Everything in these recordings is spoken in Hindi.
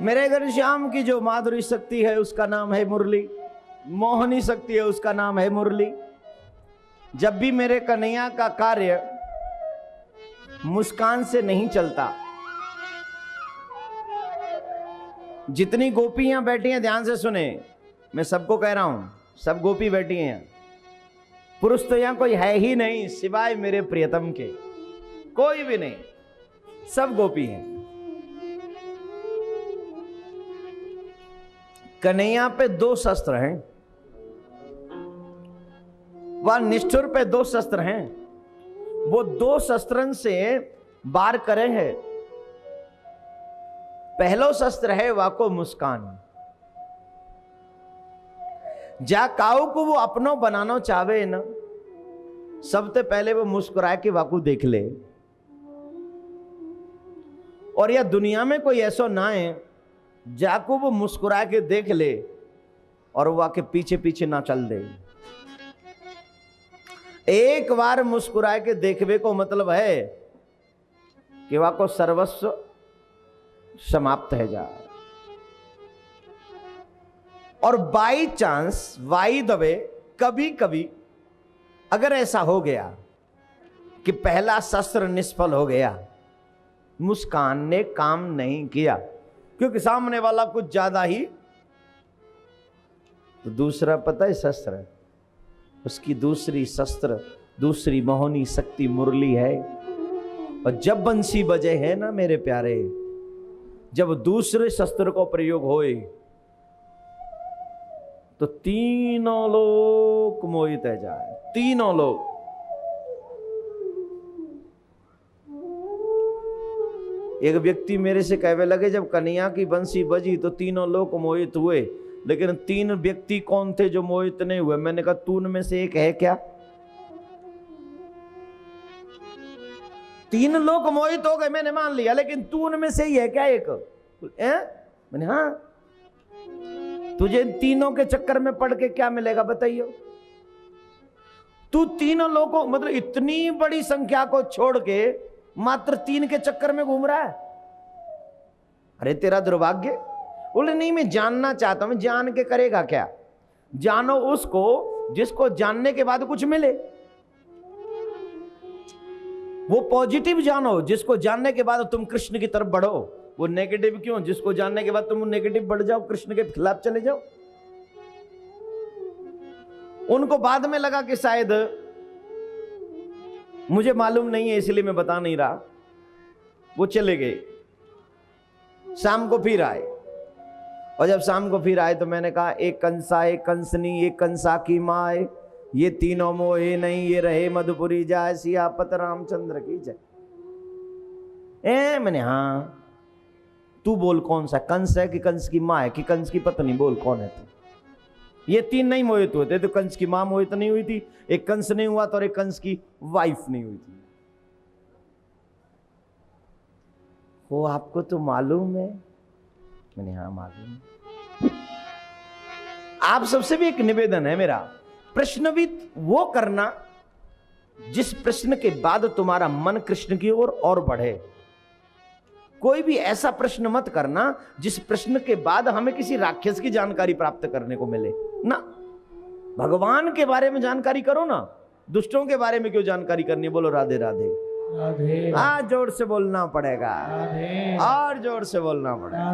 मेरे घनश्याम की जो माधुरी शक्ति है उसका नाम है मुरली, मोहनी शक्ति है उसका नाम है मुरली। जब भी मेरे कन्हैया का कार्य मुस्कान से नहीं चलता, जितनी गोपियां बैठी हैं ध्यान से सुने, मैं सबको कह रहा हूं, सब गोपी बैठी हैं, पुरुष तो यहां कोई है ही नहीं सिवाय मेरे प्रियतम के, कोई भी नहीं, सब गोपी हैं। कन्हैया पे 2 शस्त्र हैं, वह निष्ठुर पे 2 शस्त्र हैं, वो 2 शस्त्रन से वार करे है। पहलो शस्त्र है वाको मुस्कान, जा काऊ को वो अपनो बनाना चाहे ना, सबसे पहले वो मुस्कुराए कि वाकू देख ले, और यह दुनिया में कोई ऐसा ना है जाको वो मुस्कुरा के देख ले और वो आके पीछे पीछे ना चल दे। एक बार मुस्कुरा के देखवे को मतलब है कि वह को सर्वस्व समाप्त है जा। और बाई चांस वाई दबे कभी कभी अगर ऐसा हो गया कि पहला शस्त्र निष्फल हो गया, मुस्कान ने काम नहीं किया क्योंकि सामने वाला कुछ ज्यादा ही, तो दूसरा पता है शस्त्र है, उसकी दूसरी शस्त्र, दूसरी मोहनी शक्ति मुरली है। और जब बंसी बजे है ना मेरे प्यारे, जब दूसरे शस्त्र को प्रयोग होए तो तीनों लोग मोहित है जाए, तीनों लोग। एक व्यक्ति मेरे से कहने लगे जब कन्हैया की बंसी बजी तो तीनों लोग मोहित हुए, लेकिन 3 व्यक्ति कौन थे जो मोहित नहीं हुए? मैंने कहा तू उनमें से एक है क्या? 3 लोग मोहित हो गए मैंने मान लिया, लेकिन तू उनमें से ही है क्या एक? मैंने हाँ। तुझे इन तीनों के चक्कर में पड़ के क्या मिलेगा बताइए? तू तीनों लोगों मतलब इतनी बड़ी संख्या को छोड़ के मात्र 3 के चक्कर में घूम रहा है। अरे तेरा दुर्भाग्य। बोले नहीं मैं जानना चाहता हूं। जान के करेगा क्या? जानो उसको जिसको जानने के बाद कुछ मिले, वो पॉजिटिव जानो जिसको जानने के बाद तुम कृष्ण की तरफ बढ़ो। वो नेगेटिव क्यों? जिसको जानने के बाद तुम नेगेटिव बढ़ जाओ, कृष्ण के खिलाफ चले जाओ। उनको बाद में लगा कि शायद मुझे मालूम नहीं है इसलिए मैं बता नहीं रहा। वो चले गए, शाम को फिर आए, और जब शाम को फिर आए तो मैंने कहा एक कंसा, एक कंसनी, एक कंसा की माए, ये तीनों मोहे नहीं ये रहे मधुपुरी जाए, सियापत रामचंद्र की जय। मैंने हाँ तू बोल कौन सा कंस है कि कंस की माँ है कि कंस की पत्नी? बोल कौन है तू? ये 3 नहीं मोहित हुए थे, तो कंस की मां मोहित नहीं हुई थी, एक कंस नहीं हुआ तो, और एक कंस की वाइफ नहीं हुई थी। वो आपको तो मालूम है? मैंने हाँ मालूम। आप सबसे भी एक निवेदन है मेरा, प्रश्नविद वो करना जिस प्रश्न के बाद तुम्हारा मन कृष्ण की ओर और बढ़े। कोई भी ऐसा प्रश्न मत करना जिस प्रश्न के बाद हमें किसी राक्षस की जानकारी प्राप्त करने को मिले ना। भगवान के बारे में जानकारी करो ना, दुष्टों के बारे में क्यों जानकारी करनी? बोलो राधे राधे राधे। हाँ जोर से बोलना पड़ेगा, और जोर से बोलना पड़ेगा।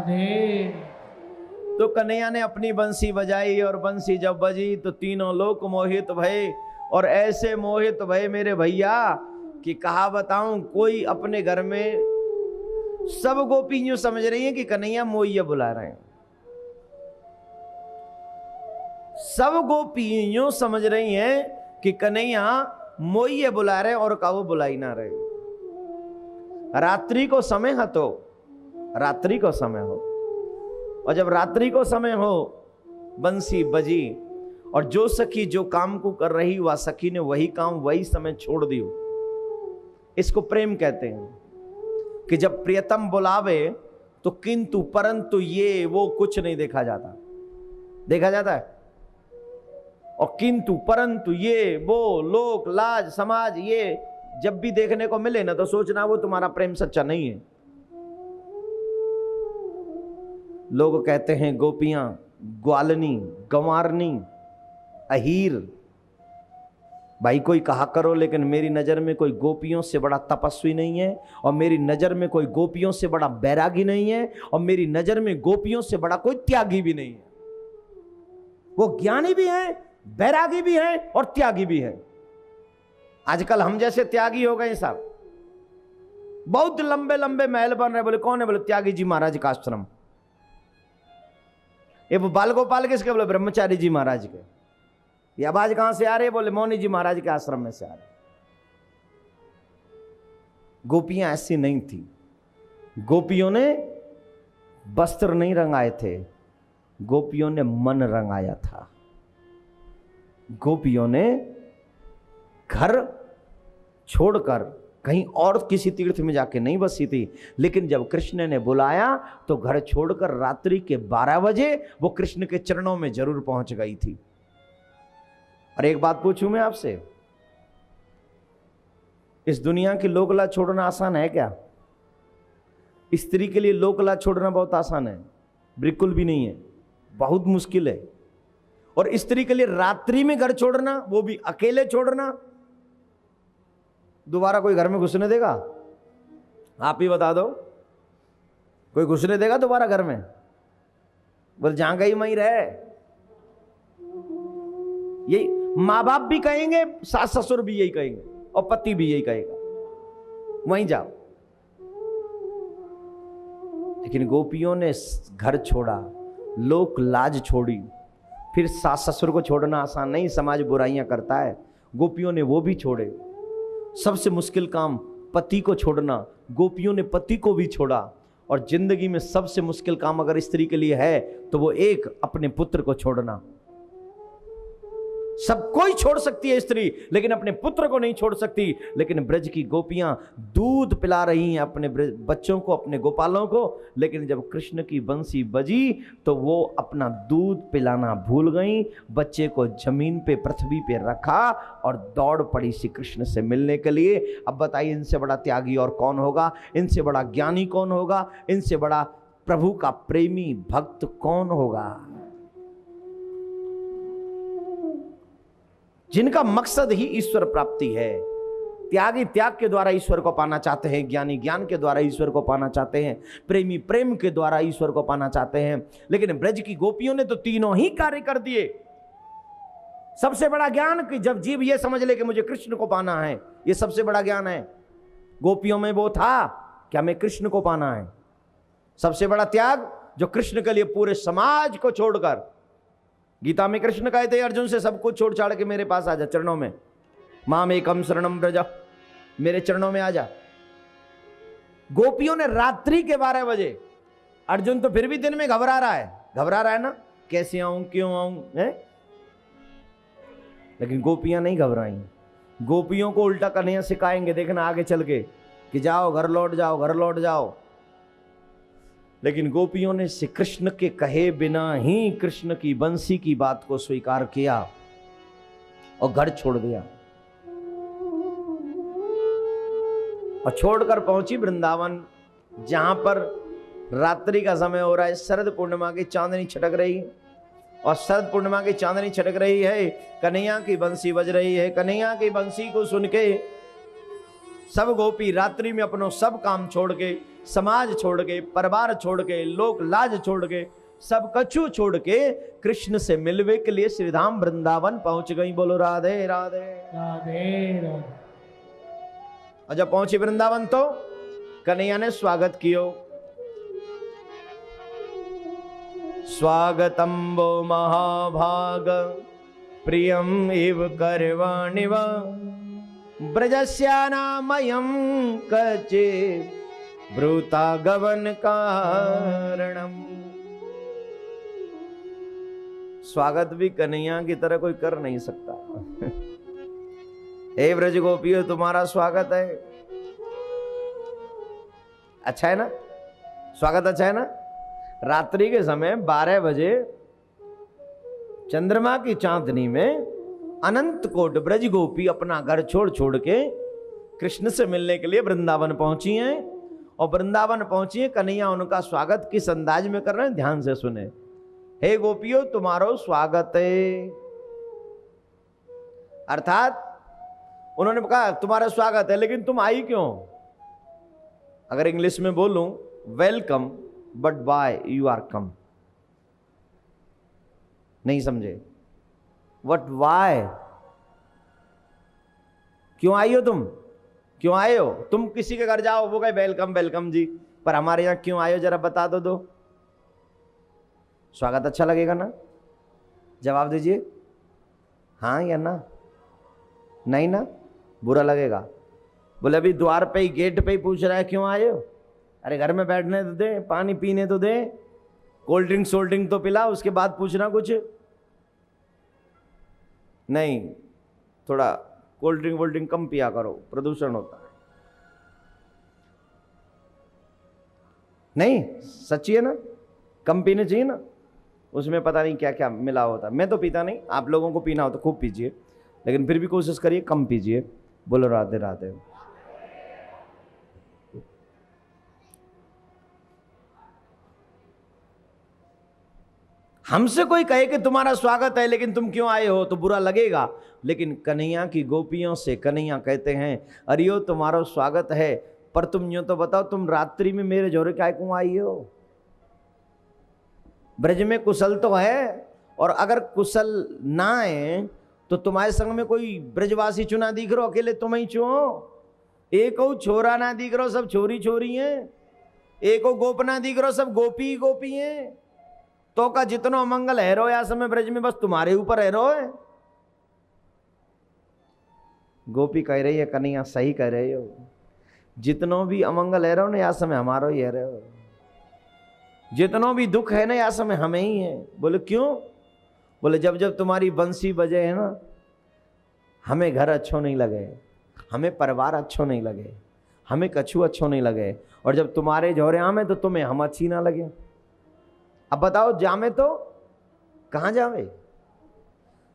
तो कन्हैया ने अपनी बंसी बजाई, और बंसी जब बजी तो तीनों लोग मोहित भये, और ऐसे मोहित भये मेरे भैया कि कहा बताऊं। कोई अपने घर में, सब गोपी यूं समझ रही हैं कि कन्हैया मोइया बुला रहे हैं, सब गोपी यूं समझ रही हैं कि कन्हैया मोइया बुला रहे हैं, और काऊ बुलाई ना रहे। रात्रि को समय है तो रात्रि को समय हो, और जब रात्रि को समय हो बंसी बजी, और जो सखी जो काम को कर रही वह सखी ने वही काम वही समय छोड़ दियो। इसको प्रेम कहते हैं कि जब प्रियतम बुलावे तो किंतु परंतु ये वो कुछ नहीं देखा जाता, देखा जाता है। और किंतु परंतु ये वो लोक लाज समाज ये जब भी देखने को मिले ना तो सोचना वो तुम्हारा प्रेम सच्चा नहीं है। लोग कहते हैं गोपियां ग्वालनी, गंवारनी, अहीर। भाई कोई कहा करो, लेकिन मेरी नजर में कोई गोपियों से बड़ा तपस्वी नहीं है, और मेरी नजर में कोई गोपियों से बड़ा बैरागी नहीं है, और मेरी नजर में गोपियों से बड़ा कोई त्यागी भी नहीं है। वो ज्ञानी भी हैं, बैरागी भी हैं और त्यागी भी हैं। आजकल हम जैसे त्यागी हो गए साहब, बहुत लंबे लंबे महल बन रहे। बोले कौन है? बोले त्यागी जी महाराज का आश्रम। ये वो बाल गोपाल किसके? बोले ब्रह्मचारी जी महाराज के। ये आवाज कहां से आ रही है? बोले मौनी जी महाराज के आश्रम में से आ रही। गोपियां ऐसी नहीं थी। गोपियों ने वस्त्र नहीं रंगाए थे, गोपियों ने मन रंगाया था। गोपियों ने घर छोड़कर कहीं और किसी तीर्थ में जाके नहीं बसी थी, लेकिन जब कृष्ण ने बुलाया तो घर छोड़कर रात्रि के 12 बजे वो कृष्ण के चरणों में जरूर पहुंच गई थी। और एक बात पूछूं मैं आपसे, इस दुनिया की लोकला छोड़ना आसान है क्या? स्त्री के लिए लोकला छोड़ना बहुत आसान है? बिल्कुल भी नहीं है, बहुत मुश्किल है। और स्त्री के लिए रात्रि में घर छोड़ना, वो भी अकेले छोड़ना, दोबारा कोई घर में घुसने देगा? आप ही बता दो, कोई घुसने देगा दोबारा घर में? बोल जहां गई वहीं रहे। यही माँ बाप भी कहेंगे, सास ससुर भी यही कहेंगे, और पति भी यही कहेगा, वहीं जाओ। लेकिन गोपियों ने घर छोड़ा, लोक लाज छोड़ी। फिर सास ससुर को छोड़ना आसान नहीं, समाज बुराइयां करता है। गोपियों ने वो भी छोड़े। सबसे मुश्किल काम पति को छोड़ना, गोपियों ने पति को भी छोड़ा। और जिंदगी में सबसे मुश्किल काम अगर स्त्री के लिए है तो वो एक अपने पुत्र को छोड़ना। सब कोई छोड़ सकती है स्त्री, लेकिन अपने पुत्र को नहीं छोड़ सकती। लेकिन ब्रज की गोपियां दूध पिला रही हैं अपने बच्चों को, अपने गोपालों को, लेकिन जब कृष्ण की बंसी बजी तो वो अपना दूध पिलाना भूल गई। बच्चे को जमीन पे, पृथ्वी पे रखा और दौड़ पड़ी श्री कृष्ण से मिलने के लिए। अब बताइए, इनसे बड़ा त्यागी और कौन होगा? इनसे बड़ा ज्ञानी कौन होगा? इनसे बड़ा प्रभु का प्रेमी भक्त कौन होगा? जिनका मकसद ही ईश्वर प्राप्ति है। त्यागी त्याग के द्वारा ईश्वर को पाना चाहते हैं, ज्ञानी ज्ञान के द्वारा ईश्वर को पाना चाहते हैं, प्रेमी प्रेम के द्वारा ईश्वर को पाना चाहते हैं। लेकिन ब्रज की गोपियों ने तो तीनों ही कार्य कर दिए। सबसे बड़ा ज्ञान कि जब जीव ये समझ ले कि मुझे कृष्ण को पाना है, ये सबसे बड़ा ज्ञान है। गोपियों में वो था कि हमें कृष्ण को पाना है। सबसे बड़ा त्याग जो कृष्ण के लिए पूरे समाज को छोड़कर, गीता में कृष्ण कहते हैं अर्जुन से, सब कुछ छोड़ छाड़ के मेरे पास आ जा, चरणों में। माम एकम शरणम व्रज, मेरे चरणों में आ जा। गोपियों ने रात्रि के 12 बजे, अर्जुन तो फिर भी दिन में घबरा रहा है ना, कैसे आऊं, क्यों आऊं है? लेकिन गोपियां नहीं घबराई। गोपियों को उल्टा कन्हैया सिखाएंगे, देखना आगे चल के, कि जाओ घर लौट जाओ, घर लौट जाओ। लेकिन गोपियों ने श्री कृष्ण के कहे बिना ही कृष्ण की बंसी की बात को स्वीकार किया और घर छोड़ दिया। और छोड़कर पहुंची वृंदावन, जहां पर रात्रि का समय हो रहा है। शरद पूर्णिमा की चांदनी छिटक रही, और शरद पूर्णिमा की चांदनी छिटक रही है, कन्हैया की बंसी बज रही है। कन्हैया की बंसी को सुन के सब गोपी रात्रि में अपनों सब काम छोड़ के, समाज छोड़ के, परिवार छोड़ के, लोक लाज छोड़ के, सब कछु छोड़ के कृष्ण से मिलवे के लिए श्रीधाम वृंदावन पहुंच गई। बोलो राधे राधे राधे राधे। और जब पहुंची वृंदावन तो कन्हैया ने स्वागत कियो। स्वागतम वो महाभाग प्रियम इव करवाणिव ब्रजस्यानामयं कचे ब्रूता गवन कारणम। स्वागत भी कन्हैया की तरह कोई कर नहीं सकता। हे ब्रज गोपियों, तुम्हारा स्वागत है। अच्छा है ना? स्वागत अच्छा है ना? रात्रि के समय 12 बजे चंद्रमा की चांदनी में अनंत कोट ब्रज गोपी अपना घर छोड़ छोड़ के कृष्ण से मिलने के लिए वृंदावन पहुंची हैं। और वृंदावन पहुंची। कन्हैया उनका स्वागत किस अंदाज में कर रहे हैं, ध्यान से सुने। हे गोपियों, तुम्हारो स्वागत है। अर्थात उन्होंने कहा तुम्हारा स्वागत है, लेकिन तुम आई क्यों? अगर इंग्लिश में बोलूं, welcome but by you are come. नहीं समझे? वट वाई, क्यों आई हो तुम? क्यों आए हो? तुम किसी के घर जाओ, वो कहे वेलकम वेलकम जी, पर हमारे यहां क्यों आए हो जरा बता दो। स्वागत अच्छा लगेगा ना? जवाब दीजिए, हाँ या ना? नहीं ना, बुरा लगेगा। बोले अभी द्वार पे ही, गेट पे ही पूछ रहा है क्यों आए हो? अरे घर में बैठने तो दे, पानी पीने तो दे, कोल्ड ड्रिंक सोल्ड ड्रिंक तो पिला, उसके बाद पूछना कुछ नहीं। थोड़ा कोल्ड ड्रिंक वोल्ड ड्रिंक कम पिया करो, प्रदूषण होता है। नहीं, सच्ची है ना? कम पीने चाहिए ना, उसमें पता नहीं क्या क्या मिला होता। मैं तो पीता नहीं, आप लोगों को पीना हो तो खूब पीजिए, लेकिन फिर भी कोशिश करिए कम पीजिए। बोलो राधे राधे। हमसे कोई कहे कि तुम्हारा स्वागत है लेकिन तुम क्यों आए हो, तो बुरा लगेगा। लेकिन कन्हैया की गोपियों से कन्हैया कहते हैं, अरियो तुम्हारा स्वागत है, पर तुम यूं तो बताओ, तुम रात्रि में मेरे जोरे क्या क्यों आई हो? ब्रज में कुशल तो है, और अगर कुशल ना है तो तुम्हारे संग में कोई ब्रजवासी चुना दिख रहो, अकेले तुम ही चो? एक छोरा ना दिख रहो, सब छोरी छोरी हैं। एक गोप ना दिख रहो, सब गोपी गोपी हैं। तो का जितनो अमंगल है रो या समय ब्रज में, बस तुम्हारे ऊपर है रो है। गोपी कह रही है, कन्हैया सही कह रहे हो, जितनो भी अमंगल है रो ना या समय हमारो ही है रो, जितनो भी दुख है ना या समय हमें ही है। बोले क्यों? बोले जब जब तुम्हारी बंसी बजे है ना, हमें घर अच्छो नहीं लगे, हमें परिवार अच्छो नहीं लगे, हमें कछु अच्छो नहीं लगे, और जब तुम्हारे जोरे आमे तो तुम्हें हम अच्छी ना लगे। अब बताओ, जामे तो कहाँ जावे?